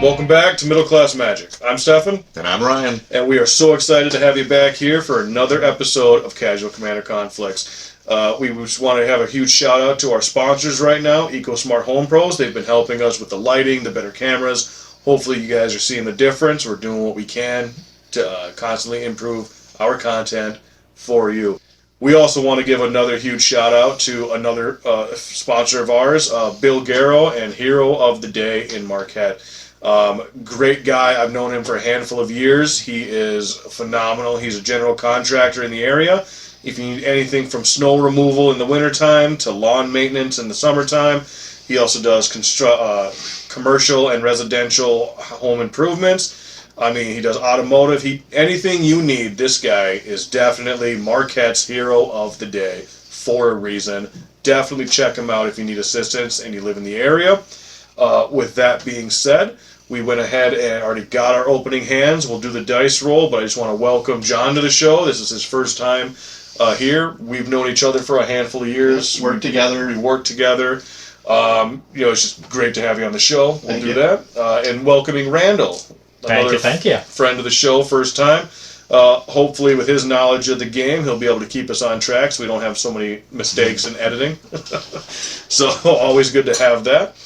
Welcome back to Middle Class Magic. I'm Stefan. And I'm Ryan. And we are so excited to have you back here for another episode of Casual Commander Conflicts. We just want to have a huge shout out to our sponsors right now, EcoSmart Home Pros. They've been helping us with the lighting, the better cameras. Hopefully you guys are seeing the difference. We're doing what we can to constantly improve our content for you. We also want to give another huge shout out to another sponsor of ours, Bill Garrow and Hero of the Day in Marquette. Great guy. I've known him for a handful of years. He is phenomenal. He's a general contractor in the area. If you need anything from snow removal in the wintertime to lawn maintenance in the summertime, he also does commercial and residential home improvements. I mean, he does automotive. Anything you need, this guy is definitely Marquette's Hero of the Day for a reason. Definitely check him out if you need assistance and you live in the area. With that being said, we went ahead and already got our opening hands. We'll do the dice roll, but I just want to welcome John to the show. This is his first time here. We've known each other for a handful of years. We worked together. It's just great to have you on the show. We'll do that. And welcoming Randall. Thank you. Friend of the show, first time. Hopefully with his knowledge of the game, he'll be able to keep us on track so we don't have so many mistakes in editing. So always good to have that.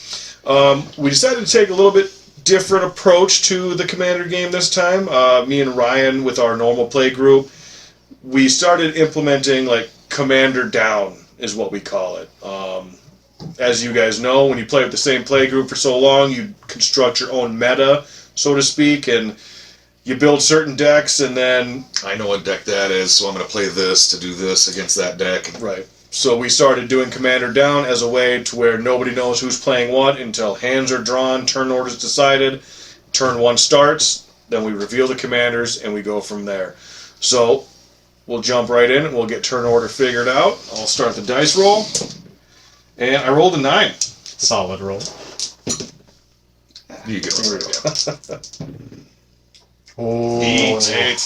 We decided to take a little bit different approach to the Commander game this time. Me and Ryan, with our normal play group, we started implementing like Commander Down is what we call it. As you guys know, when you play with the same play group for so long, you construct your own meta, so to speak, and you build certain decks, and then... I know what deck that is, so I'm going to play this to do this against that deck. Right. So we started doing Commander Down as a way to where nobody knows who's playing what until hands are drawn, turn orders decided, turn one starts, then we reveal the commanders, and we go from there. So we'll jump right in, and we'll get turn order figured out. I'll start the dice roll, and I rolled a 9. Solid roll. You go. Here we go. Oh, 8.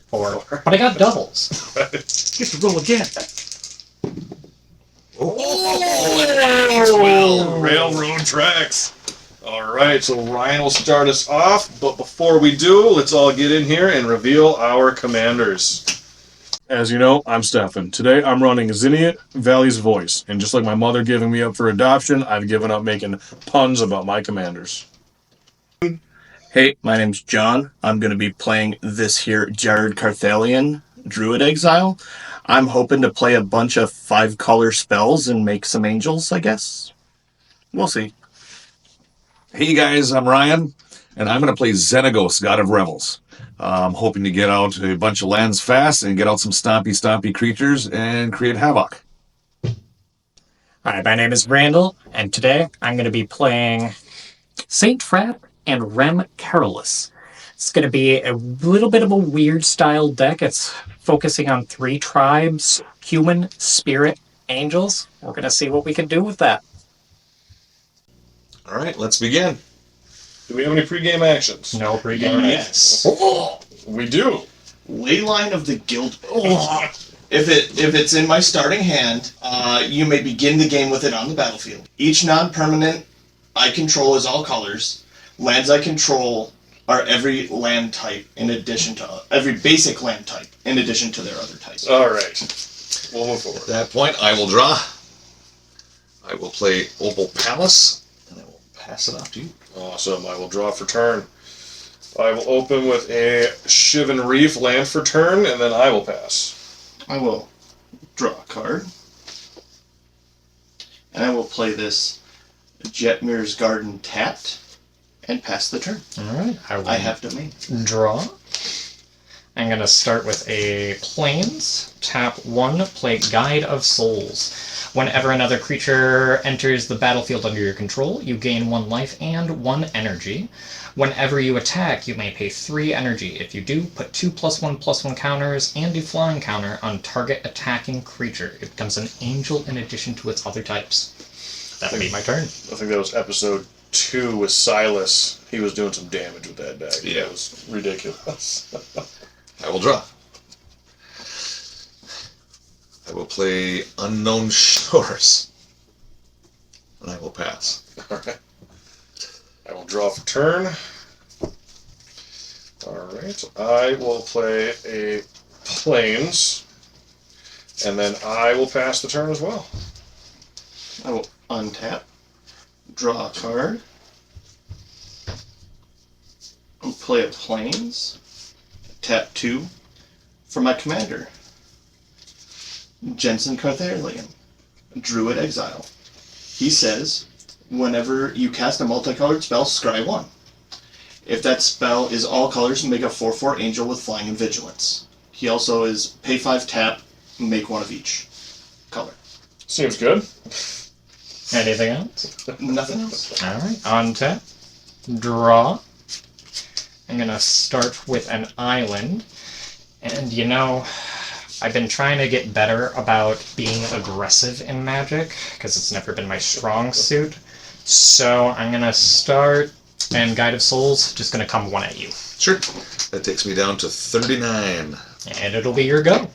4. But I got doubles. Get to roll again. Oh, Railroad tracks. Alright, so Ryan will start us off, but before we do, let's all get in here and reveal our commanders. As you know, I'm Stefan. Today I'm running Zinnia, Valley's Voice, and just like my mother giving me up for adoption, I've given up making puns about my commanders. Hey, my name's John. I'm going to be playing this here Jared Carthalion Druid Exile. I'm hoping to play a bunch of 5-color spells and make some angels, I guess. We'll see. Hey guys, I'm Ryan, and I'm going to play Xenagos, God of Revels. I'm hoping to get out a bunch of lands fast and get out some stompy creatures and create havoc. Hi, my name is Randall, and today I'm going to be playing Saint Traft and Rem Carolus. It's going to be a little bit of a weird style deck. It's focusing on 3 tribes, human, spirit, angels. We're going to see what we can do with that. All right, let's begin. Do we have any pregame actions? No pregame. Yes. We do. Leyline of the Guild. If it's in my starting hand, you may begin the game with it on the battlefield. Each non-permanent I control is all colors. Lands I control are every land type in addition to every basic land type in addition to their other types. All right. We'll move forward. At that point, I will draw. I will play Opal Palace, and I will pass it off to you. Awesome. I will draw for turn. I will open with a Shivan Reef land for turn, and then I will pass. I will draw a card. And I will play this Jetmir's Garden tapped and pass the turn. Alright, I have domain. Draw. I'm going to start with a Plains. Tap 1, play Guide of Souls. Whenever another creature enters the battlefield under your control, you gain 1 life and 1 energy. Whenever you attack, you may pay 3 energy. If you do, put 2+1/+1 counters and a flying counter on target attacking creature. It becomes an angel in addition to its other types. That would be my turn. I think that was episode 2 with Silas. He was doing some damage with that deck. Yeah. It was ridiculous. I will draw. I will play Unknown Shores. and I will pass. Alright. I will draw for turn. Alright. I will play a Plains. And then I will pass the turn as well. I will untap, draw a card, and play a Plains. Tap 2 for my commander. Jenson, Druid Exile. He says, whenever you cast a multicolored spell, scry 1. If that spell is all colors, make a 4/4 angel with flying and vigilance. He also is pay 5 tap, make one of each color. Seems good. Anything else? Nothing else. Alright, on tap. Draw. I'm gonna start with an island. And you know, I've been trying to get better about being aggressive in Magic, because it's never been my strong suit. So I'm gonna start, and Guide of Souls, just gonna come one at you. Sure. That takes me down to 39. And it'll be your go.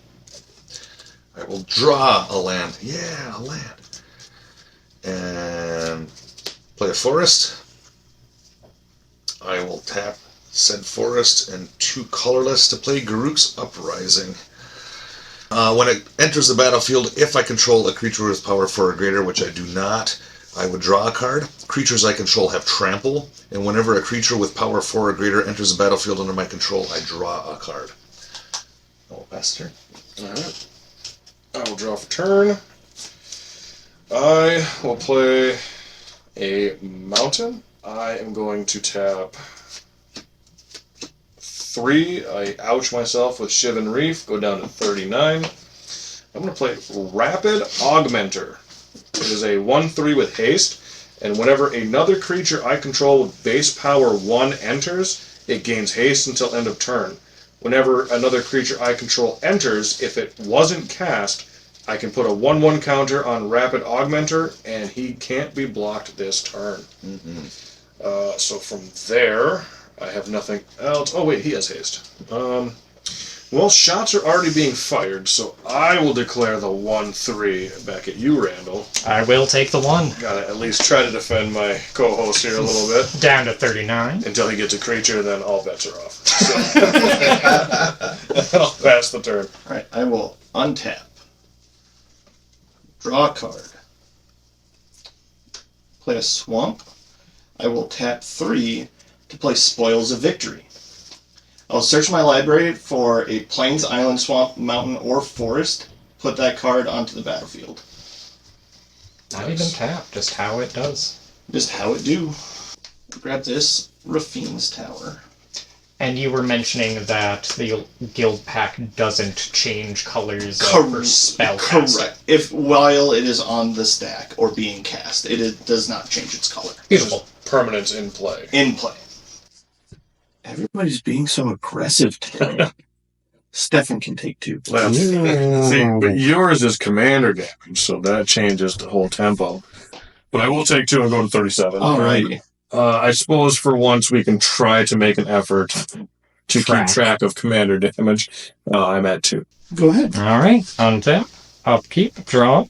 I will draw a land. Yeah, a land. And play a forest. I will tap said forest and 2 colorless to play Garruk's Uprising. When it enters the battlefield, if I control a creature with power 4 or greater, which I do not, I would draw a card. Creatures I control have trample, and whenever a creature with power 4 or greater enters the battlefield under my control, I draw a card. I will pass turn. Alright. I will draw for turn. I will play a mountain. I am going to tap 3. I ouch myself with Shivan Reef, go down to 39. I'm going to play Rapid Augmenter. It is a 1/3 with haste, and whenever another creature I control with base power 1 enters, it gains haste until end of turn. Whenever another creature I control enters, if it wasn't cast, I can put a 1/1 counter on Rapid Augmenter, and he can't be blocked this turn. So from there, I have nothing else. Oh wait, he has haste. Well, shots are already being fired, so I will declare the 1/3 back at you, Randall. I will take the 1. Gotta at least try to defend my co-host here a little bit. Down to 39. Until he gets a creature, then all bets are off. So I'll pass the turn. Alright, I will untap, draw a card, play a swamp. I will tap 3 to play Spoils of Victory. I'll search my library for a plains, island, swamp, mountain, or forest. Put that card onto the battlefield. Not even tap, just how it does. Just how it do. Grab this Rafine's Tower. And you were mentioning that the guild pack doesn't change colors for spell casting. Correct. If while it is on the stack or being cast, it does not change its color. Beautiful. Permanence in play. In play. Everybody's being so aggressive today. Stefan can take 2. Well, see, but yours is commander damage, so that changes the whole tempo. But I will take 2 and go to 37. All right. I suppose for once we can try to make an effort to keep track of commander damage. I'm at 2. Go ahead. All right. Untap, upkeep, draw.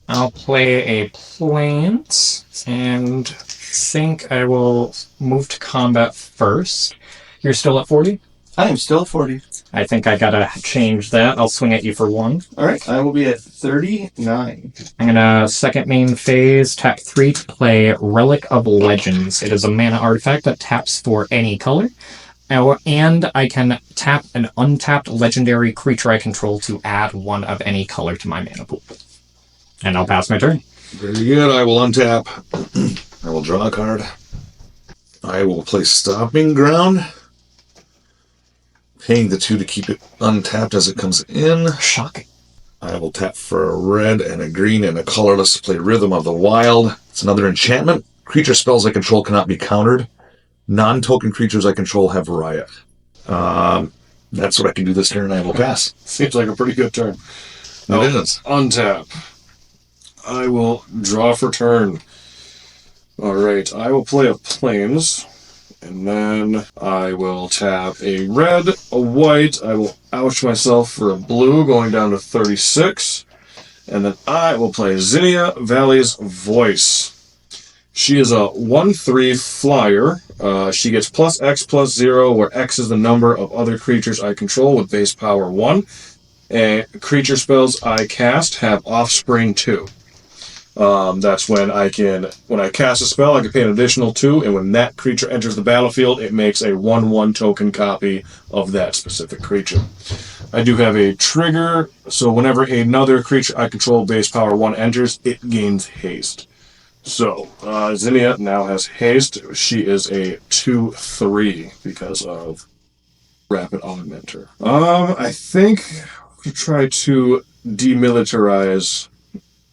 I'll play a Plains and think I will move to combat first. You're still at 40? I am still at 40. I think I gotta change that. I'll swing at you for 1. Alright, I will be at 39. I'm gonna second main phase, tap 3 to play Relic of Legends. It is a mana artifact that taps for any color. And I can tap an untapped legendary creature I control to add 1 of any color to my mana pool. And I'll pass my turn. Very good. I will untap. I will draw a card. I will play Stomping Ground. Paying the 2 to keep it untapped as it comes in. Shocking. I will tap for a red and a green and a colorless to play Rhythm of the Wild. It's another enchantment. Creature spells I control cannot be countered. Non-token creatures I control have Riot. That's what I can do this turn, and I will pass. Seems like a pretty good turn. It is. Untap. I will draw for turn. Alright, I will play a Plains, and then I will tap a red, a white, I will ouch myself for a blue, going down to 36, And then I will play Zinnia, Valley's Voice. She is a 1/3 flyer. She gets +X/+0, where X is the number of other creatures I control with base power 1. And creature spells I cast have offspring 2. That's when I cast a spell, I can pay an additional 2, and when that creature enters the battlefield, it makes a 1/1 token copy of that specific creature. I do have a trigger, so whenever another creature I control base power 1 enters, it gains haste. So, Zinnia now has haste. She is a 2/3 because of Rapid Augmenter. I think we'll try to demilitarize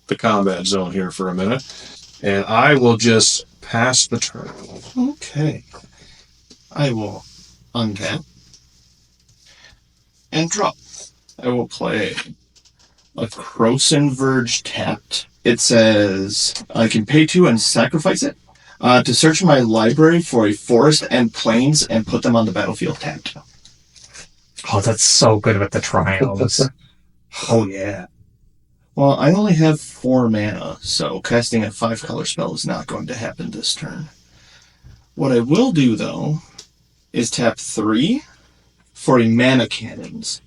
the combat zone here for a minute, and I will just pass the turn. Okay. I will untap and drop. I will play a Croson Verge tapped. It says I can pay 2 and sacrifice it to search my library for a forest and plains and put them on the battlefield tapped. Oh, that's so good with the triumphs. Oh, yeah. Well, I only have 4 mana, so casting a 5-color spell is not going to happen this turn. What I will do, though, is tap 3 for a mana cannons.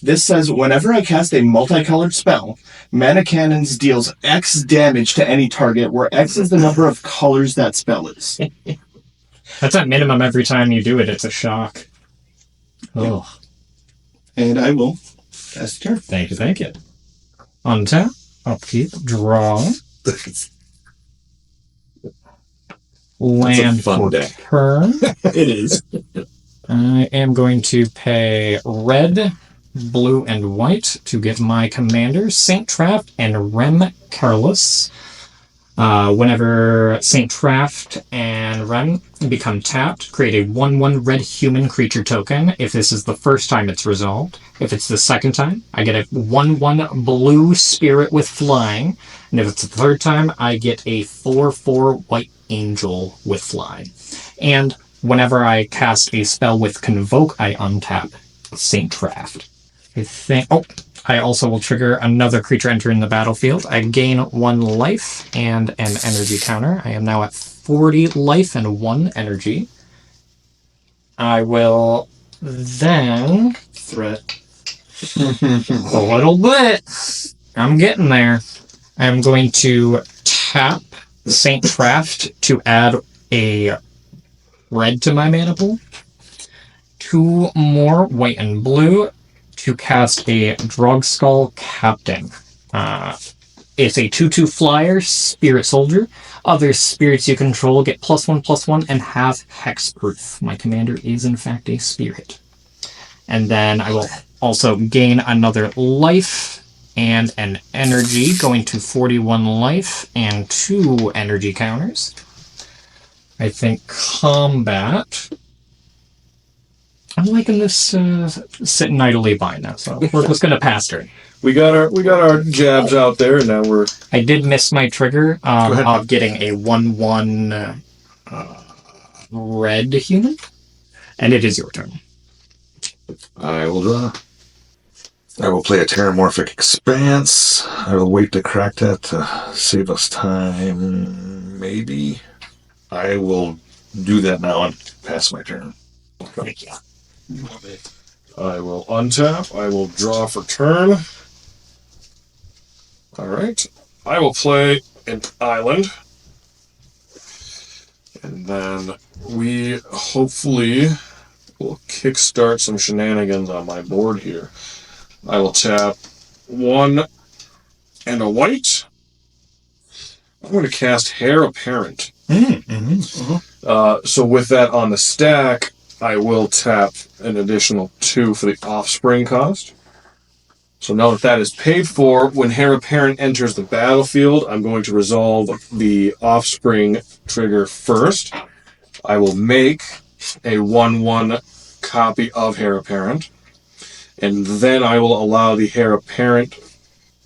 This says whenever I cast a multicolored spell, mana cannons deals X damage to any target, where X is the number of colors that spell is. That's at minimum every time you do it. It's a shock. Oh. And I will cast a turn. Thank you. Untap, upkeep, draw. Land fun for deck. turn. It is. I am going to pay red, blue, and white to give my commanders St. Traft and Rem Careless. Whenever St. Traft and Rem become tapped, create a 1/1 red human creature token. If this is the first time it's resolved. If it's the second time, I get a 1/1 blue spirit with flying. And if it's the third time, I get a 4/4 white angel with flying. And whenever I cast a spell with Convoke, I untap St. Traft. I also will trigger another creature entering the battlefield. I gain 1 life and an energy counter. I am now at 40 life and 1 energy. I will then Threat. a little bit. I'm getting there. I'm going to tap St. Traft to add a red to my mana pool. 2 more white and blue to cast a Drogskull Captain. It's a 2/2 flyer, Spirit Soldier. Other spirits you control get +1/+1 and have hexproof. My commander is in fact a spirit. And then I will also gain another life and an energy, going to 41 life and 2 energy counters. I think combat. I'm liking this sitting idly by now, so we're just gonna pass turn. We got our jabs out there, and now we're. I did miss my trigger of getting a 1/1 red human, and it is your turn. I will draw. I will play a Terramorphic Expanse. I will wait to crack that to save us time. Maybe. I will do that now and pass my turn. Thank you. I will untap. I will draw for turn. Alright. I will play an island. And then we hopefully will kickstart some shenanigans on my board here. I will tap 1 and a white. I'm going to cast Heir Apparent. So with that on the stack, I will tap an additional 2 for the offspring cost. So now that is paid for, when Heir Apparent enters the battlefield, I'm going to resolve the offspring trigger first. I will make a 1/1 copy of Heir Apparent, and then I will allow the Heir Apparent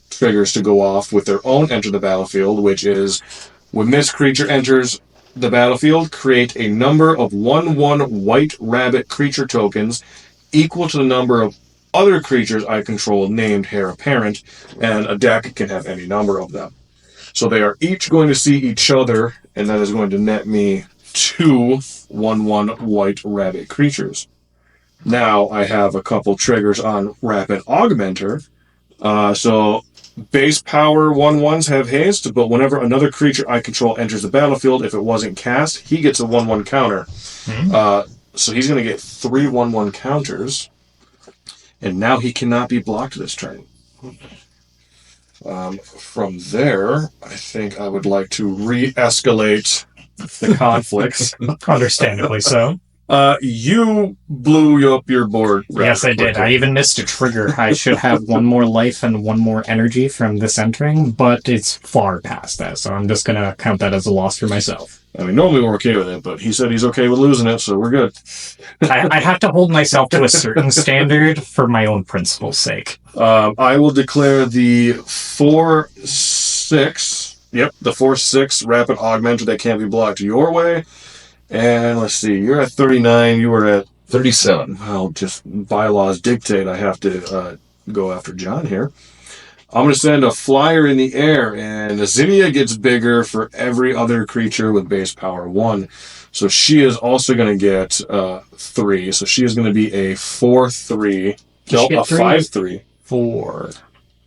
triggers to go off with their own enter the battlefield, which is when this creature enters the battlefield, create a number of 1/1 white rabbit creature tokens equal to the number of other creatures I control named Heir Apparent, and a deck can have any number of them. So they are each going to see each other, and that is going to net me 2 1/1 white rabbit creatures. Now I have a couple triggers on Rapid Augmenter. So base power 1/1s have haste, but whenever another creature I control enters the battlefield, if it wasn't cast, he gets a 1/1 counter. So he's going to get 3 1/1 counters, and now he cannot be blocked this turn. From there, I think I would like to re-escalate the conflicts. Understandably so. You blew up your board. Yes, I did. I even missed a trigger. I should have 1 more life and 1 more energy from this entering, but it's far past that, so I'm just going to count that as a loss for myself. I mean, normally we're okay with it, but he said he's okay with losing it, so we're good. I have to hold myself to a certain standard for my own principle's sake. I will declare the 4/6. Yep, the 4/6 rapid augmenter that can't be blocked your way. And let's see, you're at 39. You were at 37. well, just bylaws dictate I have to go after John here. I'm going to send a flyer in the air, and Zinnia gets bigger for every other creature with base power 1. So she is also going to get 3. So she is going to be a 4/3. No, a 5/3. 4.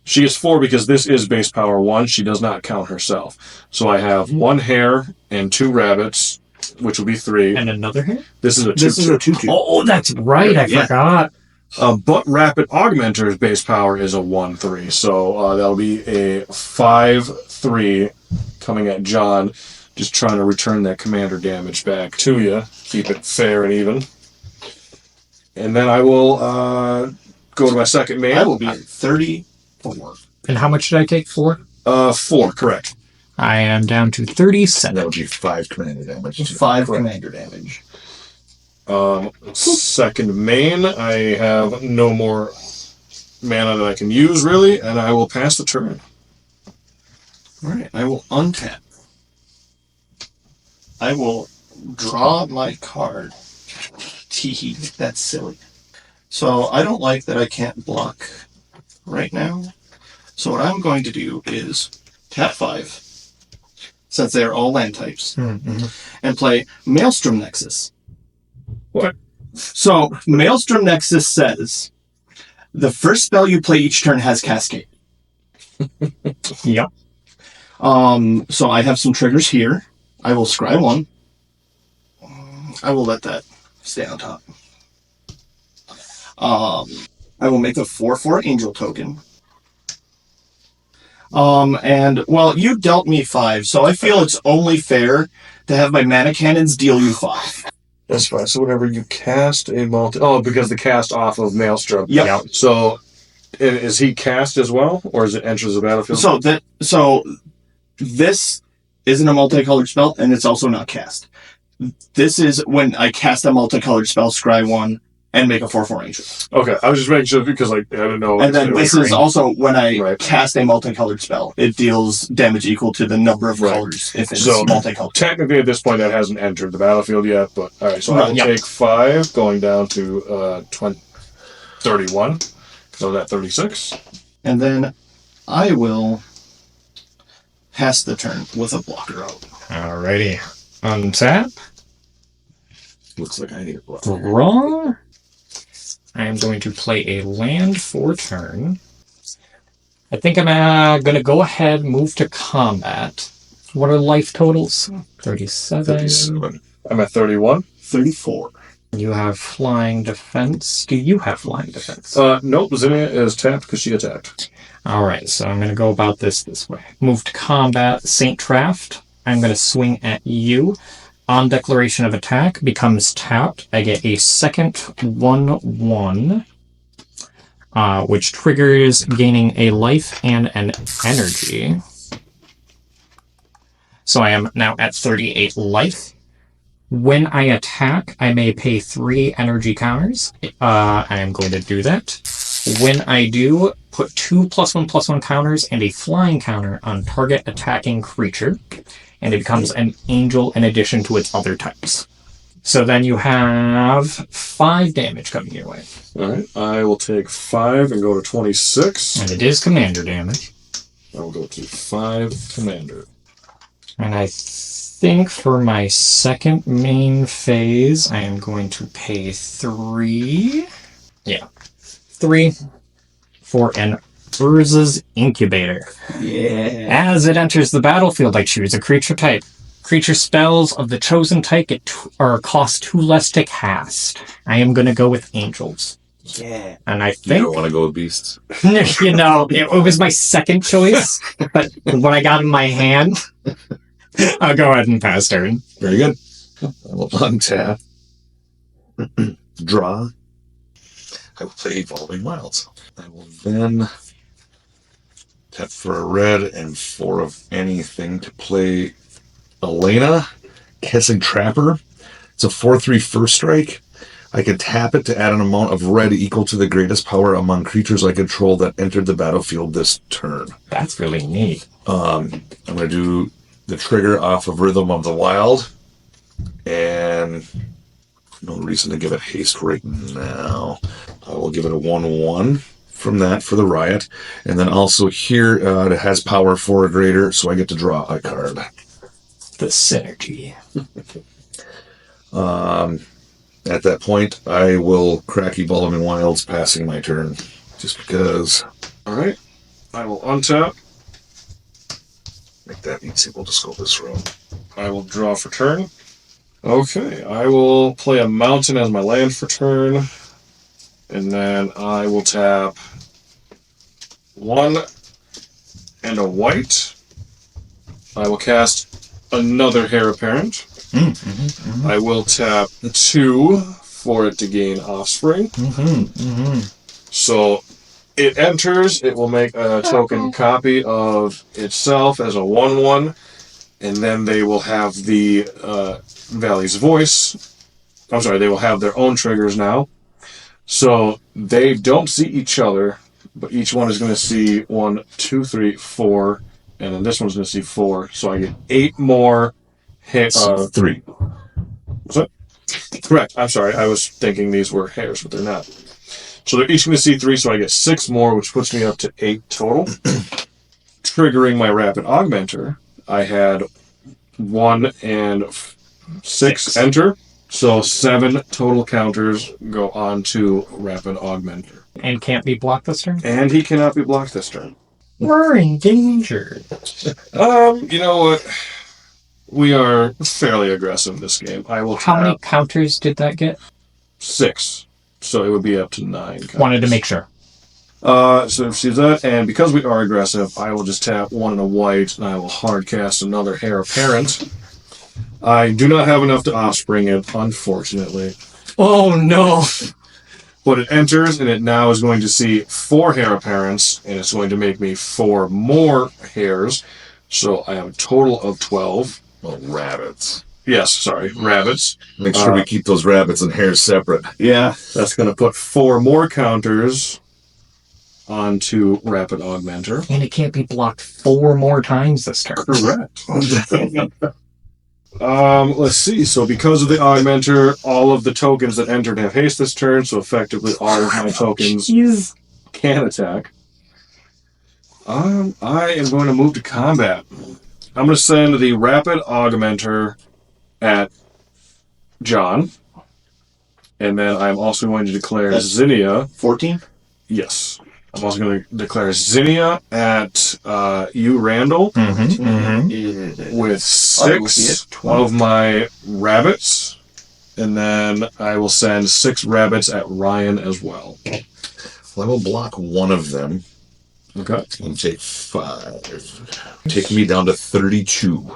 She is 4 because this is base power 1. She does not count herself. So I have 1 hare and 2 rabbits, which will be 3. And another hair? This is a 2/2. This is a 2/2. Oh, that's right. I forgot. But Rapid Augmenter's base power is a 1/3, so that'll be a 5/3 coming at John, just trying to return that commander damage back to you, keep it fair and even. And then I will go to my second man. I will be at 34. And how much did I take? 4? 4, correct. I am down to 37. That would be 5 commander damage. 5 commander damage. Second main, I have no more mana that I can use, really, and I will pass the turn. Alright, I will untap. I will draw my card. Tee, that's silly. So I don't like that I can't block right now. So what I'm going to do is tap 5, since they are all land types, and play Maelstrom Nexus. What? So Maelstrom Nexus says the first spell you play each turn has Cascade. Yep. So I have some triggers here. I will scry 1. I will let that stay on top. I will make a 4/4 angel token. And well, you dealt me 5, so I feel it's only fair to have my mana cannons deal you 5. That's fine. So whenever you cast a multi... Oh, because the cast off of Maelstrom. Yep. So is he cast as well, or is it enters the battlefield? So this isn't a multicolored spell, and it's also not cast. This is when I cast a multicolored spell, scry 1, and make a 4/4 angel. Okay, I was just making sure because I didn't know. And then this is also when I Right. cast a multicolored spell. It deals damage equal to the number of Right. colors if it's So, multicolored. Technically, at this point, that hasn't entered the battlefield yet. But all right, so I Right, will yep. take 5, going down to 31. So that 36. And then I will pass the turn with a blocker out. Alrighty. Untap. Looks like I need a block. Draw. I am going to play a land for turn. I think I'm going to go ahead, move to combat. What are life totals? 37. 37. I'm at 31. 34. You have flying defense. Do you have flying defense? Nope, Zinnia is tapped because she attacked. Alright, so I'm going to go about this way. Move to combat. St. Traft. I'm going to swing at you. On declaration of attack, becomes tapped. I get a second 1/1, which triggers gaining a life and an energy. So I am now at 38 life. When I attack, I may pay 3 energy counters. I am going to do that. When I do, put 2 +1/+1 counters and a flying counter on target attacking creature, and it becomes an angel in addition to its other types. So then you have 5 damage coming your way. Alright, I will take 5 and go to 26. And it is commander damage. I will go to 5 commander. And I think for my second main phase, I am going to pay 3. Yeah. 3 for an Urza's Incubator. Yeah. As it enters the battlefield, I choose a creature type. Creature spells of the chosen type cost 2 less to cast. I am going to go with Angels. Yeah. And I You think, don't want to go with beasts. you know, it was my second choice, but what I got in my hand, I'll go ahead and pass turn. Very good. I will untap. Draw. I will play Evolving Wilds. I will then tap for a red and 4 of anything to play Elena, Kessing Trapper. It's a 4/3 first strike. I can tap it to add an amount of red equal to the greatest power among creatures I control that entered the battlefield this turn. That's really neat. I'm going to do the trigger off of Rhythm of the Wild, and no reason to give it haste right now. I will give it a 1/1 from that for the Riot, and then also here it has power 4 or greater, so I get to draw a card. The synergy. At that point, I will crack Evolving Wilds, passing my turn, just because. Alright, I will untap. Make that easy. We'll just go this route. I will draw for turn. Okay, I will play a mountain as my land for turn. And then I will tap 1 and a white. I will cast another Heir Apparent. I will tap 2 for it to gain Offspring. So it enters, it will make a token copy of itself as a 1/1, and then they will have the Valley's Voice. I'm sorry, they will have their own triggers now. So they don't see each other, but each one is going to see 1, 2, 3, 4, and then this one's going to see 4. So I get 8 more hits. 3. Was that? Correct. I'm sorry. I was thinking these were hairs, but they're not. So they're each going to see 3, so I get 6 more, which puts me up to 8 total. Triggering my Rapid Augmenter, I had 1 and 6 enter, so 7 total counters go on to Rapid Augmenter. And can't be blocked this turn? And he cannot be blocked this turn. We're in danger. You know what? We are fairly aggressive in this game. I will How many tap counters did that get? 6. So it would be up to 9 counters. Wanted to make sure. So see that, and because we are aggressive, I will just tap 1 and a white, and I will hard cast another Heir Apparent. I do not have enough to Offspring it, unfortunately. Oh no! But it enters, and it now is going to see 4 Heir Apparents, and it's going to make me 4 more hairs. So I have a total of 12. Well, rabbits. Yes, sorry, rabbits. Make sure we keep those rabbits and hares separate. Yeah, that's going to put 4 more counters onto Rapid Augmenter. And it can't be blocked 4 more times this turn. Correct. Let's see. So because of the Augmenter, all of the tokens that entered have haste this turn, so effectively all of my tokens Jeez. can attack. I am going to move to combat. I'm going to send the Rapid Augmenter at John. And then I'm also going to declare That's- Zinnia. 14? Yes. I'm also going to declare Zinnia at you, Randall, with 6 of my rabbits. And then I will send 6 rabbits at Ryan as well. Well, I will block 1 of them Okay. and take 5. Taking me down to 32.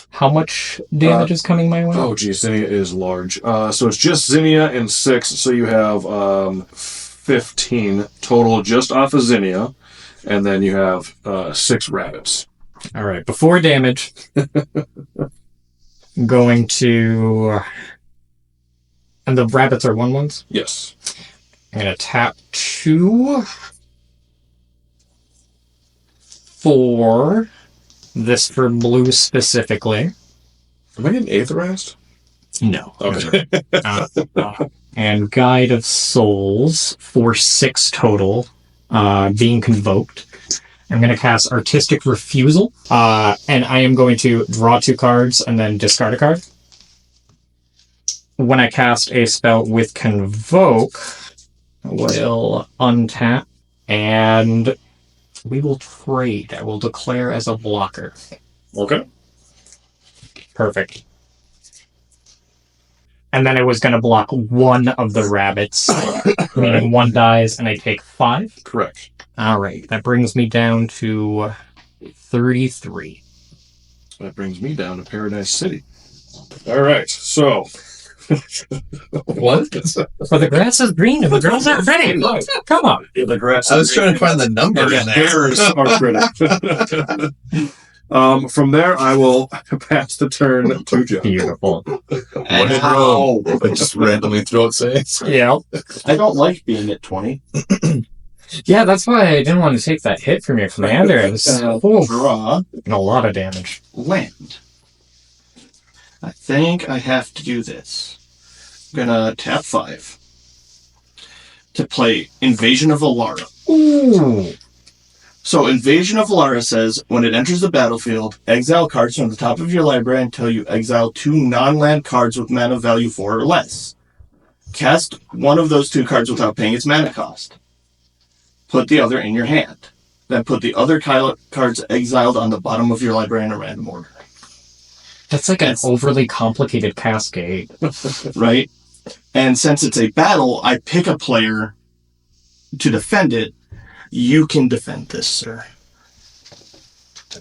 How much damage is coming my way? Oh, geez, Zinnia is large. So it's just Zinnia and 6, so you have 15 total just off of Zinnia, and then you have 6 rabbits. Alright, before damage, going to... And the rabbits are 1/1s? Yes. I'm going to tap 2 for this for blue specifically. Am I getting authorized? No. Okay. And Guide of Souls for 6 total, being convoked. I'm going to cast Artistic Refusal, and I am going to draw 2 cards and then discard a card. When I cast a spell with Convoke, I will untap, and we will trade. I will declare as a blocker. Okay. Perfect. And then I was going to block one of the rabbits, meaning one dies, and I take 5. Correct. All right, that brings me down to 33. That brings me down to Paradise City. All right, so. What? For the grass is green and the girls are ready. Come on. The grass. I was trying to find the number in there. Bears are pretty. From there, I will pass the turn to Joe. Beautiful. What did roll? I just randomly throw out saves. Yeah. I don't like being at 20. Yeah, that's why I didn't want to take that hit from your commander. It was Draw. a lot of damage. Land. I think I have to do this. I'm gonna tap 5 to play Invasion of Alara. Ooh. So Invasion of Alara says, when it enters the battlefield, exile cards from the top of your library until you exile 2 non-land cards with mana value 4 or less. Cast one of those 2 cards without paying its mana cost. Put the other in your hand. Then put the other cards exiled on the bottom of your library in a random order. That's like an overly complicated cascade. Right? And since it's a battle, I pick a player to defend it. You can defend this, sir.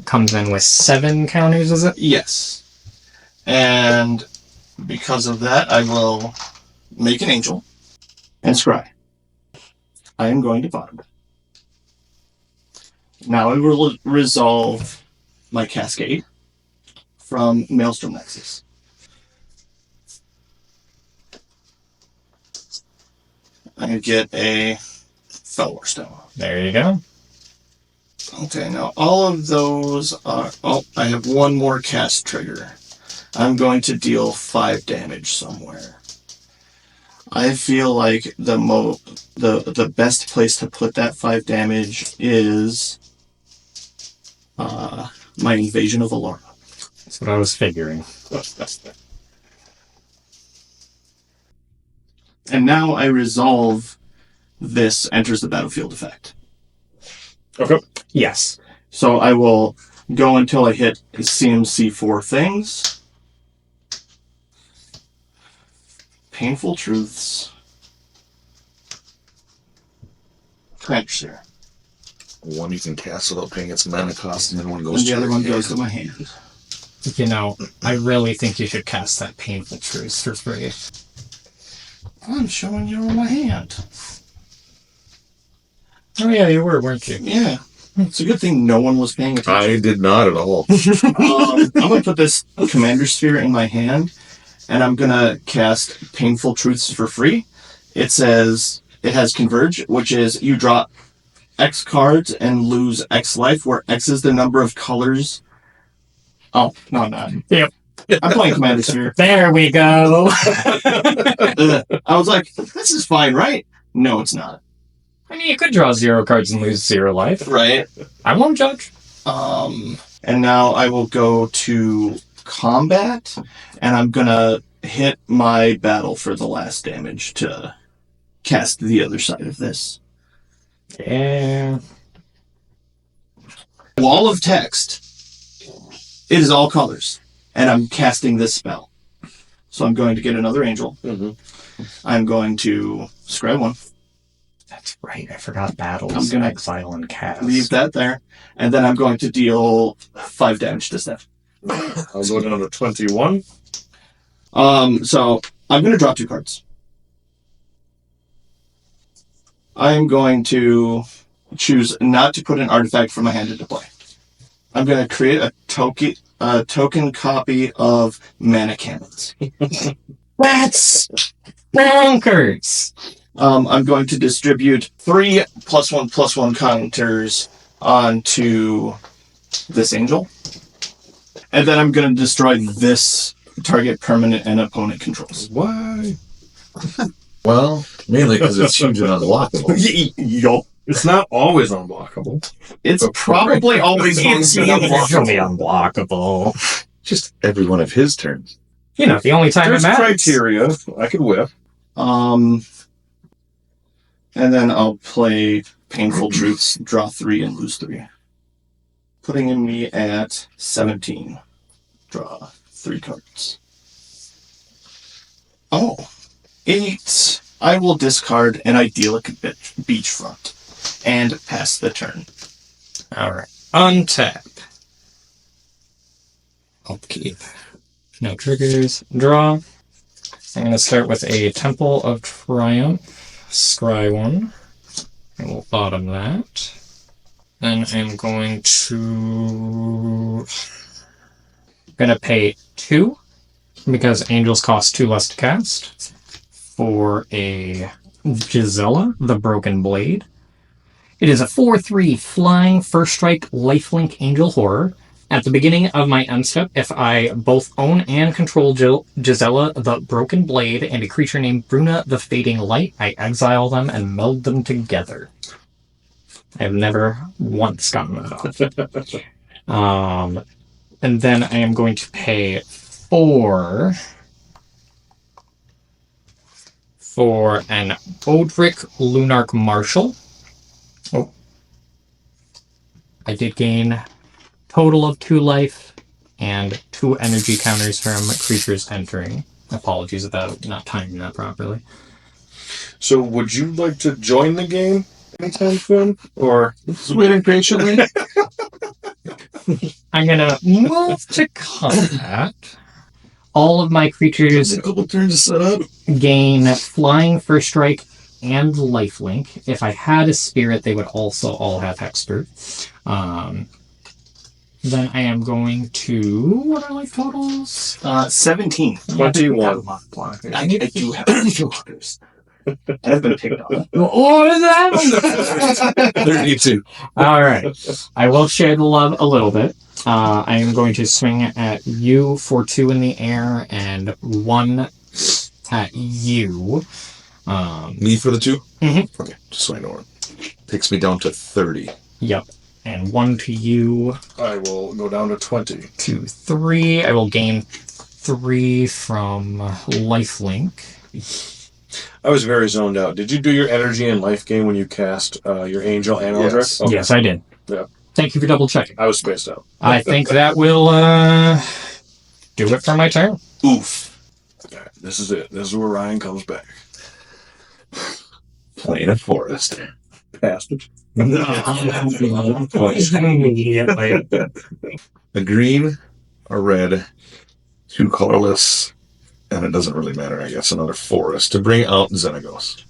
Comes in with 7 counters, is it? Yes. And because of that, I will make an angel and scry. I am going to bottom. Now I will resolve my Cascade from Maelstrom Nexus. I get a Fellwar Stone. There you go. Okay, now all of those are... Oh, I have one more cast trigger. I'm going to deal 5 damage somewhere. I feel like the best place to put that 5 damage is my Invasion of Alara. That's what I was figuring. And now I resolve this enters the battlefield effect. Okay. Yes. So I will go until I hit CMC 4 things. Painful Truths. Commander Seer. One you can cast without paying its mana cost, and then one goes And the to other your one hand. goes to my hand. You know, I really think you should cast that Painful Truth for free. I'm showing you my hand. Oh yeah, you were, weren't you? Yeah. It's a good thing no one was paying attention. I did not at all. I'm going to put this Commander Sphere in my hand, and I'm going to cast Painful Truths for free. It says it has Converge, which is you draw X cards and lose X life, where X is the number of colors. Oh, no, I'm not. Yep. I'm playing Commander Sphere. There we go. I was like, this is fine, right? No, it's not. I mean, you could draw 0 cards and lose 0 life. Right? I won't judge. And now I will go to combat, and I'm going to hit my battle for the last damage to cast the other side of this. Yeah. Wall of text. It is all colors. And I'm casting this spell. So I'm going to get another angel. Mm-hmm. I'm going to scry 1. That's right. I forgot battles. I'm gonna exile and cast. Leave that there. And then I'm going to deal 5 damage to Steph. I'll go down to 21. So I'm going to draw 2 cards. I'm going to choose not to put an artifact from my hand into play. I'm going to create a token copy of Mana Cannons. That's bonkers. I'm going to distribute 3 +1/+1 counters onto this angel. And then I'm going to destroy this target permanent and opponent controls. Why? Well, mainly because it's huge and unblockable. Yup. It's not always unblockable. It's probably always It's usually unblockable. Just every one of his turns. You know, the only time There's it matters. criteria. I could whip. And then I'll play Painful Truths, draw 3 and lose 3. Putting me at 17. Draw 3 cards. Oh. 8. I will discard an idyllic beachfront and pass the turn. Alright. Untap. Upkeep. No triggers. Draw. I'm going to start with a Temple of Triumph. Scry 1. I will bottom that. Then I'm going to pay 2 because angels cost 2 less to cast for a Gisela, the Broken Blade. It is a 4/3 flying first strike lifelink angel horror. At the beginning of my end step, if I both own and control Gisela, the Broken Blade, and a creature named Bruna, the Fading Light, I exile them and meld them together. I have never once gotten that off. And then I am going to pay 4 for an Odric Lunarch Marshal. Oh. I did gain total of 2 life and 2 energy counters from creatures entering. Apologies about not timing that properly. So, would you like to join the game anytime soon? Or Just waiting patiently. I'm gonna move to combat. All of my creatures A couple turns to set up. gain flying first strike and lifelink. If I had a spirit, they would also all have hexproof. Then I am going to... What are life totals? 17. 21? I do have filters. I've been picked on. What is that? 32. Alright. I will share the love a little bit. I am going to swing at you for 2 in the air and 1 at you. Me for the 2? Mhm. Okay, just so I know it. Takes me down to 30. Yep. And 1 to you. I will go down to 20. 2, 3. I will gain 3 from lifelink. I was very zoned out. Did you do your energy and life gain when you cast your angel and Eldritch? Yes. Okay. Yes, I did. Yeah. Thank you for double checking. I was spaced out. I think that will do it for my turn. Oof. Alright, this is it. This is where Ryan comes back. Playing a forest. Past it. Immediately. A green, a red, 2 colorless, and it doesn't really matter, I guess, another forest to bring out Xenagos.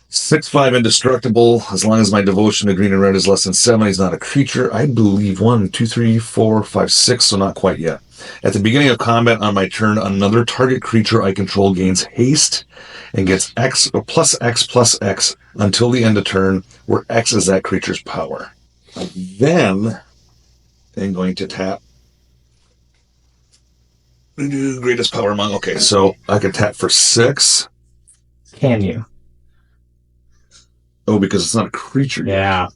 6/5 indestructible. As long as my devotion to green and red is less than 7, he's not a creature. I believe 1, 2, 3, 4, 5, 6, so not quite yet. At the beginning of combat on my turn, another target creature I control gains haste and gets X or plus X until the end of turn, where X is that creature's power. Then I'm going to tap greatest power among. Okay, so I can tap for 6. Can you? Oh, because it's not a creature yet. Yeah.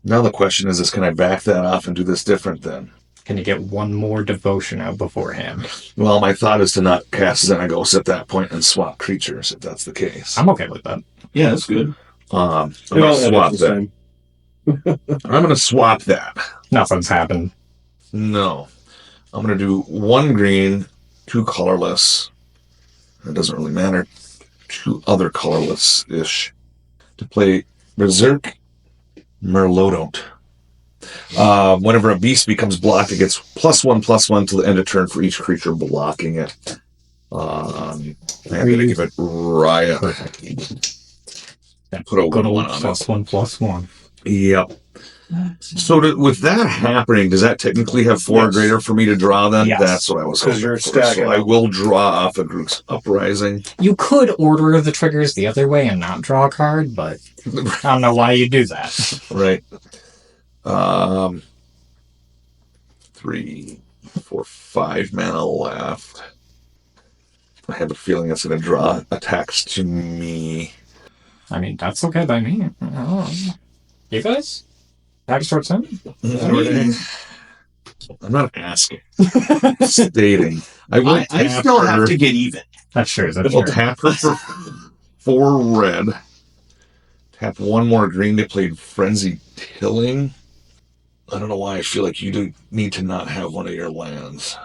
Now the question is can I back that off and do this different then? Can you get 1 more devotion out beforehand? Well, my thought is to not cast Xenagos at that point and swap creatures, if that's the case. I'm okay with that. Yeah, that's good. I'm It going all to ends swap the that. same. I'm going to swap that. Nothing's happened. No. I'm going to do 1 green, 2 colorless. It doesn't really matter. 2 other colorless-ish. To play Berserk Merlodont. Whenever a beast becomes blocked, it gets +1/+1 till the end of turn for each creature blocking it. I'm going to give it Riot. Put a Good 1 old on it. +1/+1. Yep. So with that happening, does that technically have 4 or Yes. greater for me to draw then? Yes. That's what I was 'Cause hoping you're for. stacking So I up. will draw off a Grook's Uprising. You could order the triggers the other way and not draw a card, but I don't know why you do that. Right. 3, for 5 mana left. I have a feeling it's going to draw attacks to me. I mean, that's okay by me. You guys? Attack towards him? I'm not asking. Stating. I still have to get even. That's true. I will tap her for 4 red. Tap 1 more green to play Frenzied Tilling. I don't know why I feel like you do need to not have one of your lands.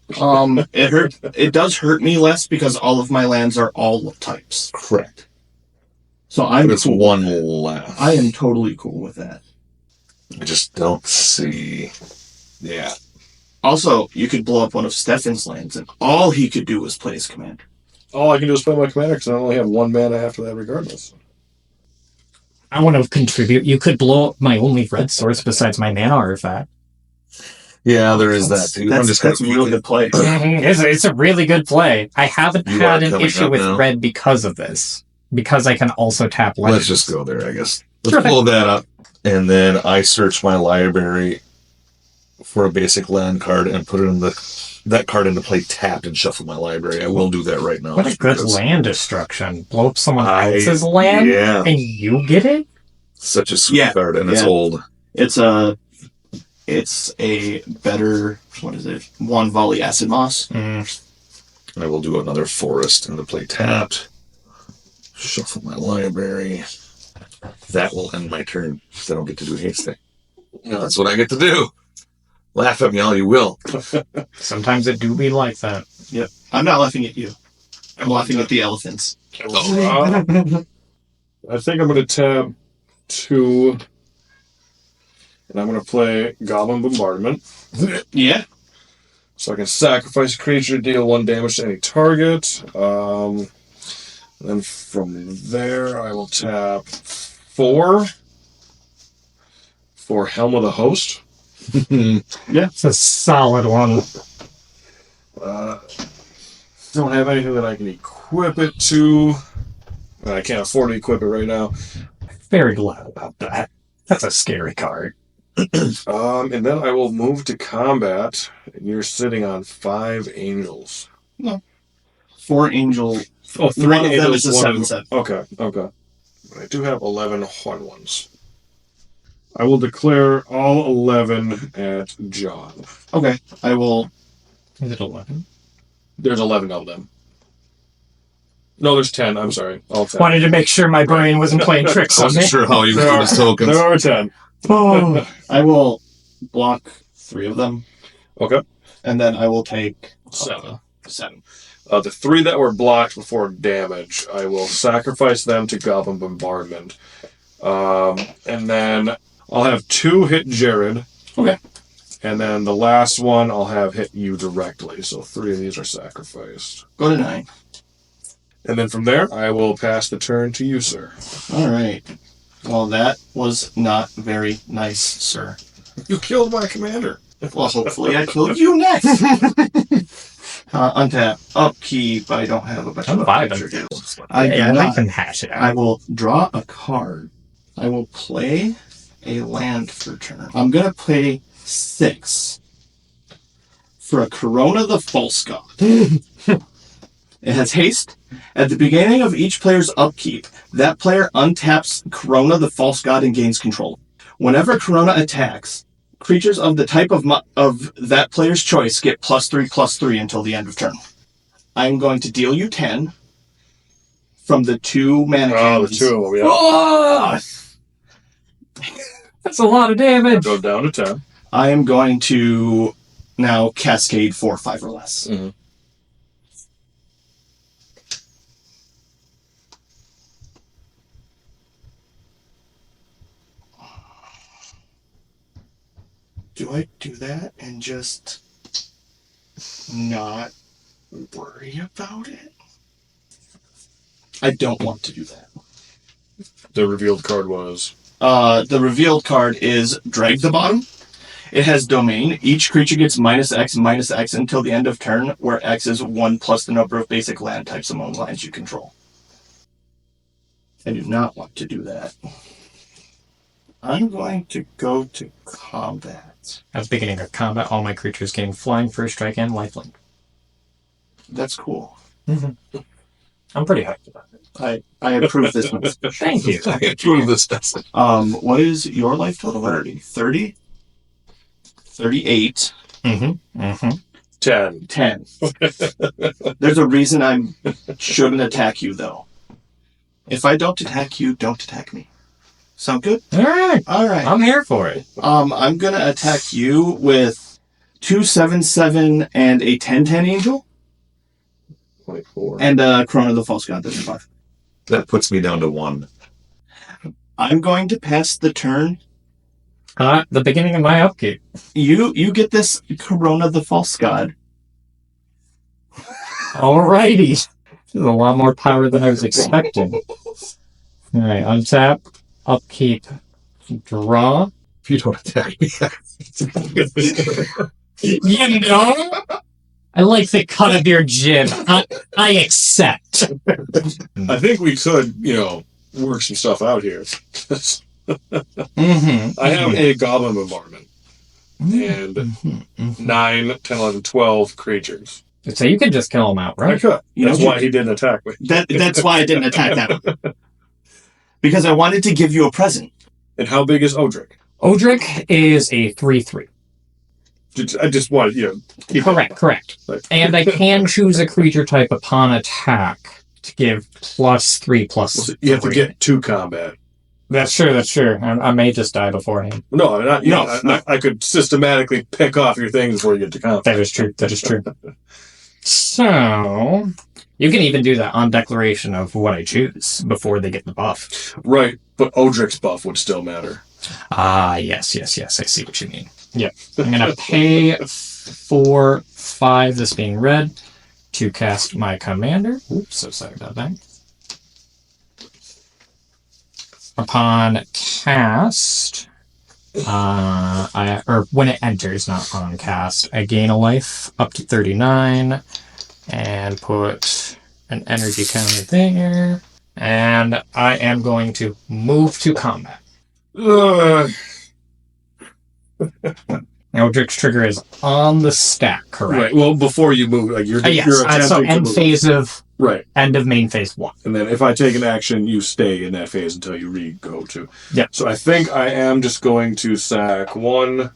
It does hurt me less because all of my lands are all types. Correct. So I'm But it's cool. 1 left. I am totally cool with that. I just don't see. Yeah. Also, you could blow up one of Stefan's lands, and all he could do was play his commander. All I can do is play my commander because I only have 1 mana after that regardless. I want to contribute. You could blow up my only red source besides my mana artifact. Yeah, there is that too. That's a real good play. It's a really good play. I haven't You had are an coming issue up with now. red because of this. Because I can also tap legends. Let's just go there, I guess. Sure Let's pull that up. And then I search my library for a basic land card and put it in that card into play tapped and shuffle my library. I will do that right now. What a good because land destruction. Blow up someone else's land yeah. and you get it? Such a sweet Yeah, card, and it's yeah. old. It's a better, what is it? 1 volley acid moss. I will do another forest into play tapped. Shuffle my library. That will end my turn because I don't get to do hasting. That's what I get to do. Laugh at me all you will. Sometimes it do be like that. Yep. I'm not laughing at you. I'm laughing at the elephants. I think I'm going to tab 2, and I'm going to play Goblin Bombardment. Yeah. So I can sacrifice a creature, deal 1 damage to any target. Then from there, I will tap 4 for Helm of the Host. It's a solid one. Don't have anything that I can equip it to. I can't afford to equip it right now. Very glad about that. That's a scary card. And then I will move to combat, and you're sitting on 5 angels. 4 angel. Oh, 3 One of them angels. is a one of 7/7. Okay. But I do have 11 1/1s. I will declare all 11 at John. Okay. I will. Is it 11? There's 11 of them. No, there's 10. I'm sorry. All 10. Wanted to make sure my brain wasn't playing tricks I on me. wasn't sure how you would do his tokens. There are 10. Oh. I will block 3 of them, Okay. and then I will take 7. 7. The 3 that were blocked before damage, I will sacrifice them to Goblin Bombardment. And then I'll have 2 hit Jared. Okay. And then the last one I'll have hit you directly. So 3 of these are sacrificed. Go to 9. And then from there, I will pass the turn to you, sir. All right. Well, that was not very nice, sir. You killed my commander. Well, hopefully I kill you next. Untap. Upkeep. I don't have a bunch I'm of vibing. creatures. I do Yeah, I not. can hash it I out. will draw a card. I will play a land for turn. I'm going to play 6 for a Corona the False God. It has haste. At the beginning of each player's upkeep, that player untaps Corona the False God and gains control. Whenever Corona attacks, creatures of the type of that player's choice get +3/+3 until the end of turn. I'm going to deal you 10 from the 2 mana Oh, the cannons. 2 of them, yeah. Oh! That's a lot of damage. Go down to 10. I am going to now cascade 4, 5 or less. Mm-hmm. Do I do that and just not worry about it? I don't want to do that. The revealed card was... The revealed card is Drag the Bottom. It has domain. Each creature gets -X until the end of turn, where X is 1 plus the number of basic land types among lands you control. I do not want to do that. I'm going to go to combat. At the beginning of combat, all my creatures gain flying, first strike, and lifelink. That's cool. I'm pretty hyped about it. I approve this one. Thank you. I approve this message. What is your life total? 30? 38. 10. 10. There's a reason I shouldn't attack you, though. If I don't attack you, don't attack me. Sound good? All right. All right. I'm here for it. I'm gonna attack you with 2/7/7 and a 10/10 angel 24. and Corona of the False God. That's 5. That puts me down to 1. I'm going to pass the turn. The beginning of my upkeep. You get this Corona of the False God. Alrighty. This is a lot more power than I was expecting. Alright, untap, upkeep, draw. If you don't attack me, You know? I like the cut of your jib. I accept. I think we could, work some stuff out here. I have a goblin bombardment and 9, 10, 11, 12 creatures. So you can just kill him I outright. could. You That's know, why he didn't attack me. That's why I didn't attack that one. Because I wanted to give you a present. And how big is Odric? Odric is a 3/3. I just want keep Correct. Like- And I can choose a creature type upon attack to give +3/+3. You have to get to combat. That's true. I may just die beforehand. No, No. I could systematically pick off your things before you get to combat. That is true. So, you can even do that on declaration of what I choose before they get the buff. Right, but Odric's buff would still matter. Yes. I see what you mean. Yep. I'm going to pay 4, 5, this being red, to cast my commander. Oops, so sorry about that. Upon cast, when it enters, not on cast, I gain a life up to 39, and put an energy counter there, and I am going to move to combat. Eldritch trigger is on the stack, correct? Right. Well, before you move, like you're Yes. attempting So to end move. phase of Right. end of main phase 1. And then if I take an action, you stay in that phase until you re-go to. Yep. So I think I am just going to sack 1,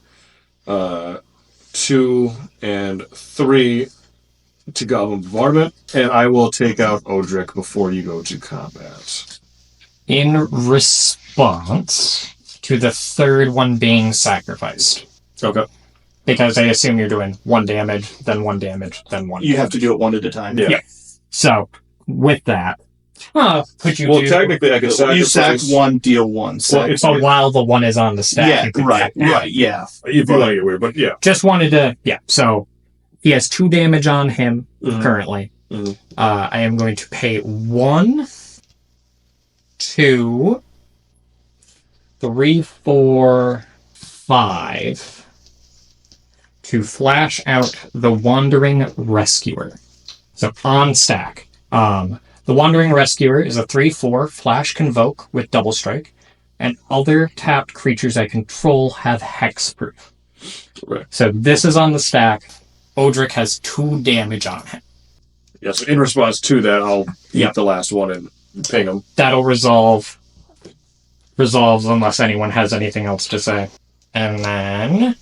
2, and 3 to Goblin Bombardment, and I will take out Odric before you go to combat. In response to the third one being sacrificed. Okay. Because I assume you're doing 1 damage, then 1 damage, then 1 You have to do it one at a time. Yeah. So, with that, could you Well, do... technically, I can sacrifice. You sack 1, deal 1. Well, it's But while the 1 is on the stack, Yeah, you could right, sack. yeah. if you want to get weird, but yeah. Just wanted to... Yeah, so he has 2 damage on him currently. Mhm. I am going to pay 1, 2, 3, 4, 5 to flash out the Wandering Rescuer. So on stack. The Wandering Rescuer is a 3/4 flash convoke with double strike, and other tapped creatures I control have hexproof. Right. So this is on the stack. Odric has 2 damage on him. Yeah, so in response to that, I'll Yep. eat the last one and ping him. That'll resolves unless anyone has anything else to say. And then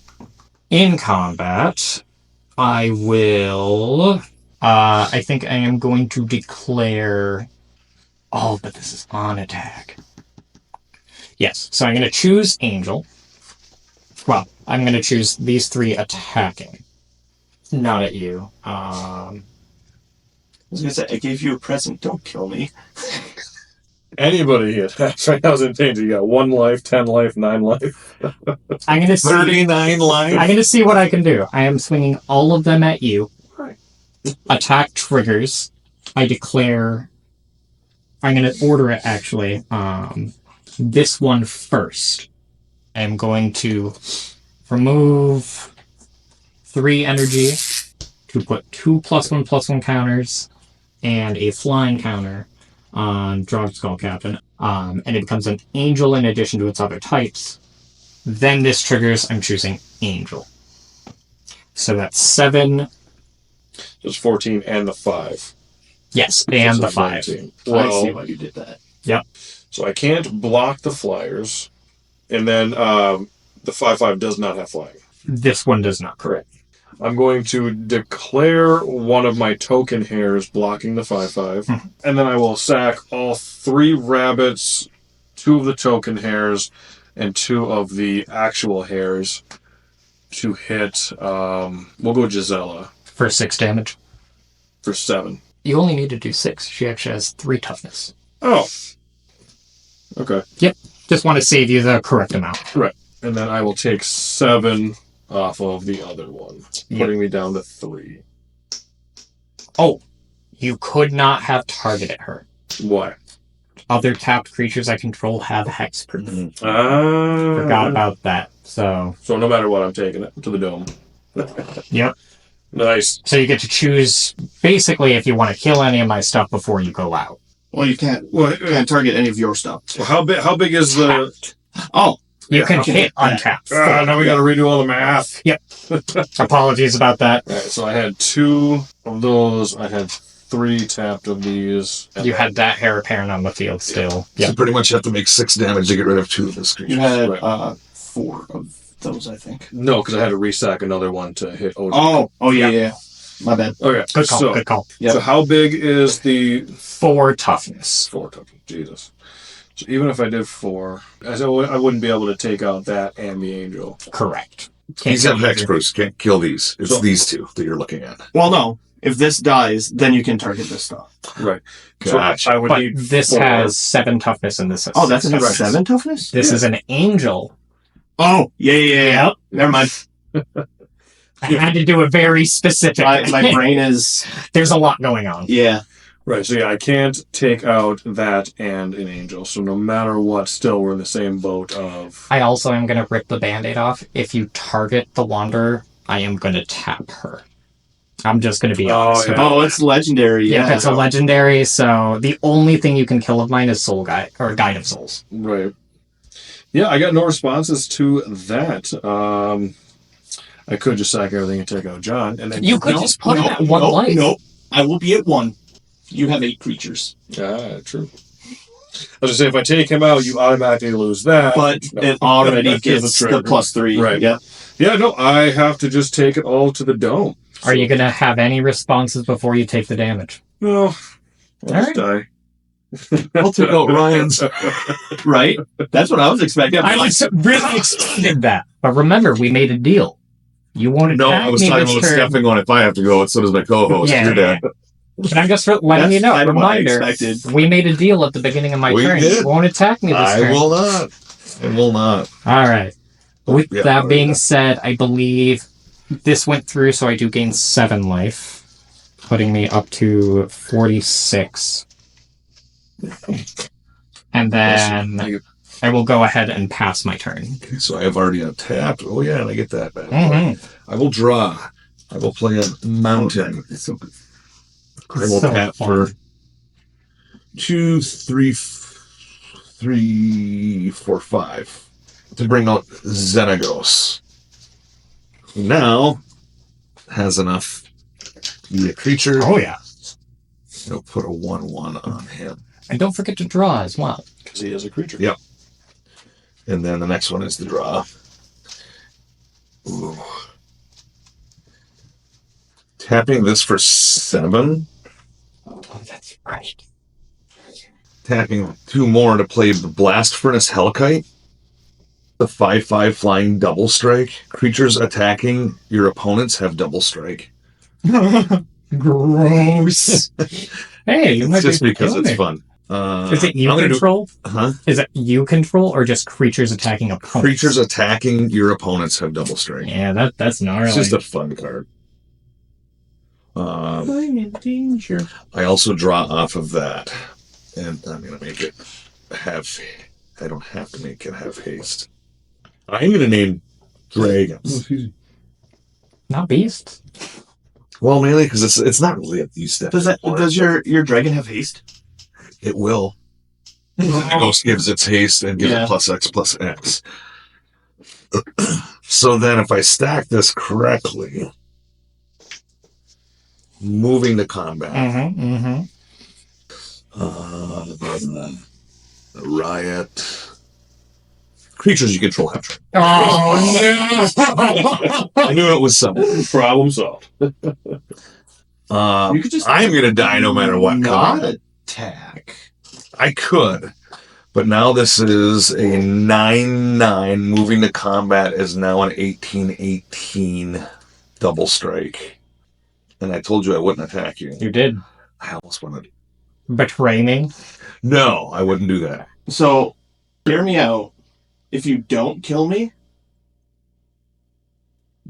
in combat, I will I think I am going to declare but this is on attack. Yes, so I'm going to choose Angel. Well, I'm going to choose these 3 attacking. Not at you. I was gonna say, I gave you a present, don't kill me. Anybody hit right now is in danger. You got 1 life, 10 life, 9 life. I'm going to see... 39 life. I'm going to see what I can do. I am swinging all of them at you. Right. Attack triggers. I declare... I'm going to order it, actually. This one first. I'm going to remove 3 energy to put 2 +1/+1 counters and a flying counter on Draw Skull Captain. And it becomes an angel in addition to its other types. Then this triggers, I'm choosing Angel. So that's 7. There's 14 and the 5. Yes, and So the it's 5. 19. I see Well, why you did that. Yep. so I can't block the flyers. And then the 5/5 does not have flying. This one does not. Correct. I'm going to declare one of my token hairs blocking the 5/5. And then I will sack all 3 rabbits, 2 of the token hairs, and 2 of the actual hairs to hit. We'll go Gisela For 6 damage. for 7. You only need to do 6. She actually has 3 toughness. Oh. Okay. Yep. Just want to save you the correct amount. Right. And then I will take 7 off of the other one, putting me down to 3. Oh, you could not have targeted her. Why? Other tapped creatures I control have hexproof. Ah. Forgot about that. So So no matter what, I'm taking it to the dome. yep. Nice. So you get to choose basically if you want to kill any of my stuff before you go out. Well, you can't target any of your stuff. Well, how big is the? Oh, You can okay. hit untap. Now we got to redo all the math. Yep. Apologies about that. All right, so I had 2 of those. I had 3 tapped of these. You had that hair apparent on the field still. So Yep. you pretty much have to make 6 damage to get rid of 2 of this creature. You had Right. 4 of those, I think. No, because I had to resack another one to hit Odin. Oh, yeah. My bad. Okay. Good call. So, Good call. Yep. so how big is the 4 toughness. 4 token? Jesus. So even if I did 4, I wouldn't be able to take out that and the angel. Correct. These have kill either. hexproofs. Can't kill these. It's So- these 2 that you're looking at. Well, no. If this dies, then you can target this stuff. Right. Gotcha. So I would But need this 4. has 7 toughness and this has Oh, that's 6 a toughness. 7 toughness? This is an angel. Oh, yeah. Yep. Never mind. I had to do it very specific. My brain is... There's a lot going on. Yeah. Right, so yeah, I can't take out that and an angel. So no matter what, still we're in the same boat of... I also am going to rip the band-aid off. If you target the Wanderer, I am going to tap her. I'm just going to be honest. yeah. Oh, it's legendary. Yeah, Yeah. it's a legendary, so the only thing you can kill of mine is Soul Guide, or Guide of Souls. Right. Yeah, I got no responses to that. I could just sack everything and take out John, and then... You could just put him at 1 life. No. I will be at 1. You have 8 creatures. Ah, true. I was going to say, if I take him out, you automatically lose that. But No. it already That is a gets trigger. the +3. Right. Yeah. Yeah, no, I have to just take it all to the dome. Are you going to have any responses before you take the damage? No. I'll All just die. I'll take out Ryan's. Right? That's what I was expecting. I was really expecting that. But remember, we made a deal. You won't No, attack I was me talking this about turn. stepping on if I have to go, and so does my co-host. Yeah. You're dead. But I'm just letting you know, kind of what I reminder, expected. we made a deal at the beginning of my We turn. did. You won't attack me this I turn. will not. I will not. All right. With Yeah, that alright, being yeah. said, I believe this went through, so I do gain 7 life, putting me up to 46. And then I will go ahead and pass my turn. Okay, so I have already untapped. Oh, yeah, and I get that back. Mhm. I will draw. I will play a mountain. I will So tap fun. for 2, 3, 4, 5 to bring out Xenagos. Who now has enough to be a creature. Oh, yeah. I'll put a 1/1 on him. And don't forget to draw as well. Because he is a creature. Yep. And then the next one is the draw. Ooh. Tapping this for 7. Oh, that's right. Tapping 2 more to play the Blast Furnace Hellkite. The 5/5 flying double strike. Creatures attacking your opponents have double strike. Gross. Hey, you might It's just be because killing it's me. fun. Is it you I'm gonna control? Huh? Is it you control or just creatures attacking opponents? Creatures attacking your opponents have double strike. Yeah, that's gnarly. It's just a fun card. I'm in danger. I also draw off of that. And I'm going to make it have... I don't have to make it have haste. I'm going to name dragons. Not beasts. Well, mainly because it's not really a beast step. Does your dragon have haste? It will. Xenagos gives its haste and gives Yeah. it +X/+X. So then if I stack this correctly, moving to combat, riot, creatures you control have turn. Oh, no! I knew it was something. Problem solved. You could just I'm going to die no matter what. not combat. attack. I could. But now this is a 9/9. Moving to combat is now an 18/18 double strike. And I told you I wouldn't attack you. You did. I almost wanted. Betray me? No, I wouldn't do that. So, hear me out. If you don't kill me,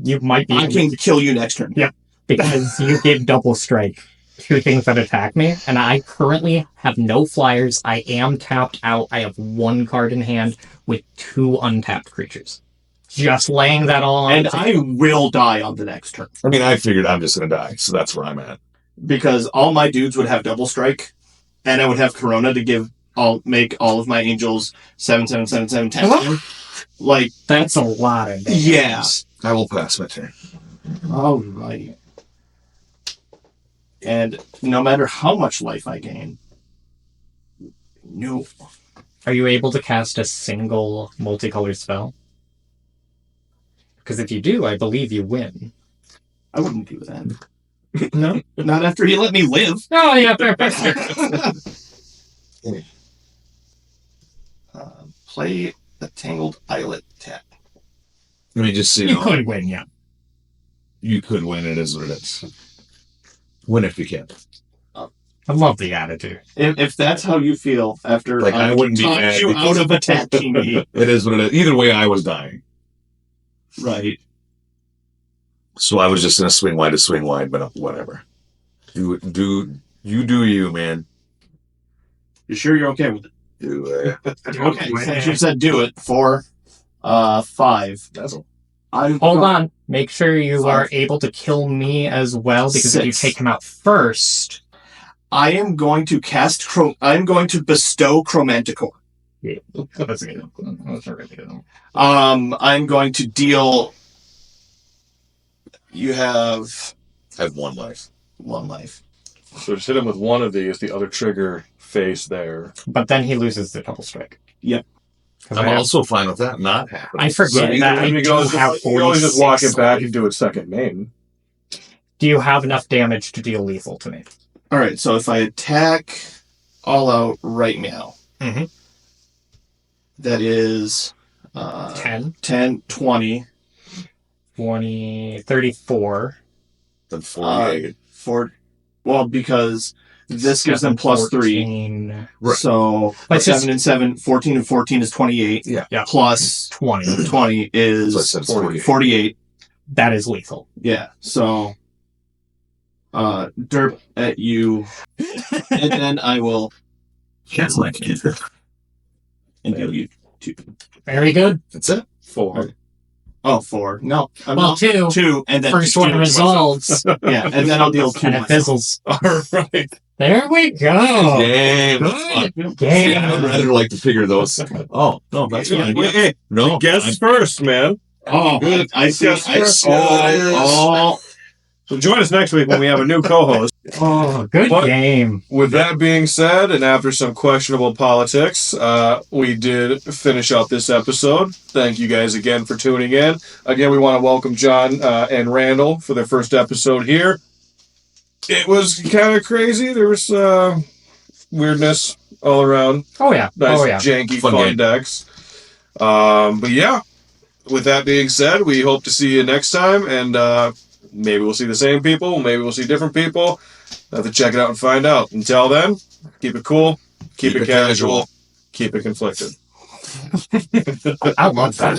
You might be. I can kill you next turn. Yep. Because you give double strike. 2 things that attack me, and I currently have no flyers. I am tapped out. I have 1 card in hand with 2 untapped creatures. Just laying that all on. And I will die on the next turn. I mean, I figured I'm just going to die, so that's where I'm at. Because all my dudes would have double strike, and I would have Corona to make all of my angels 7/7/7/7/10. Like, That's a lot of damage. yeah. I will pass my turn. All right. And no matter how much life I gain, no. Are you able to cast a single multicolored spell? Because if you do, I believe you win. I wouldn't do that. No? Not after he let me live. Oh, yeah, fair. Play a Tangled Islet tap. Let me just see. You could win, yeah. You could win. It is what it is. Win if you can. I love the attitude. If that's how you feel after Like, I wouldn't be talked mad you because- out of attacking me. It is what it is. Either way, I was dying. Right. So I was just going to swing wide, but whatever. You do you, man. You sure you're okay with it? Do it. Okay, since you said do it for 5. That's all. Hold on. Make sure you 5. are able to kill me as well, because if you 6. take him out first... I am going to I'm going to bestow Chromanticore. That's good. That's really good. I'm going to deal. You have I have 1 life. 1 life. So just hit him with one of these, the other trigger face there. But then he loses the double strike. Yep. 'Cause I'm I have- also fine with that not happening. I forget So that I you do always have just, you always just walk 46 it back life. and do its second main. Do you have enough damage to deal lethal to me? All right. So if I attack all out right now, Mhm. that is 10, 10, 20, 20, 34. Then 48. because this gives them plus 3. 14, Right. So But it's 7 and 7, 14 and 14 is 28. Yeah. Yeah. Plus 20. 20 is So I said 48. 48. That is lethal. Yeah. So derp at you. And then I will cancel that cantrip. And deal you 2. Very good. That's it. 4. Oh, 4. No. I'm Well, not. 2. 2, and then First 2 one to myself. resolves. Yeah, and then I'll deal 2 And to it myself. fizzles. All right. There we go. Damn. Good Yeah, I would game. rather like to figure those. Oh, no, that's fine. Hey, No, guess first, man. Oh, Good. I see. Yes, I sir. see. Oh, So join us next week when we have a new co-host. Oh, good What? game. With that being said, and after some questionable politics, we did finish out this episode. Thank you guys again for tuning in. Again, we want to welcome John and Randall for their first episode here. It was kind of crazy. There was weirdness all around. Oh, yeah. Nice, Oh, yeah. janky, Fun fun game. decks. But yeah, with that being said, we hope to see you next time, and maybe we'll see the same people, maybe we'll see different people. Have to check it out and find out. Until then, keep it cool, keep it casual, keep it conflicted. I love that.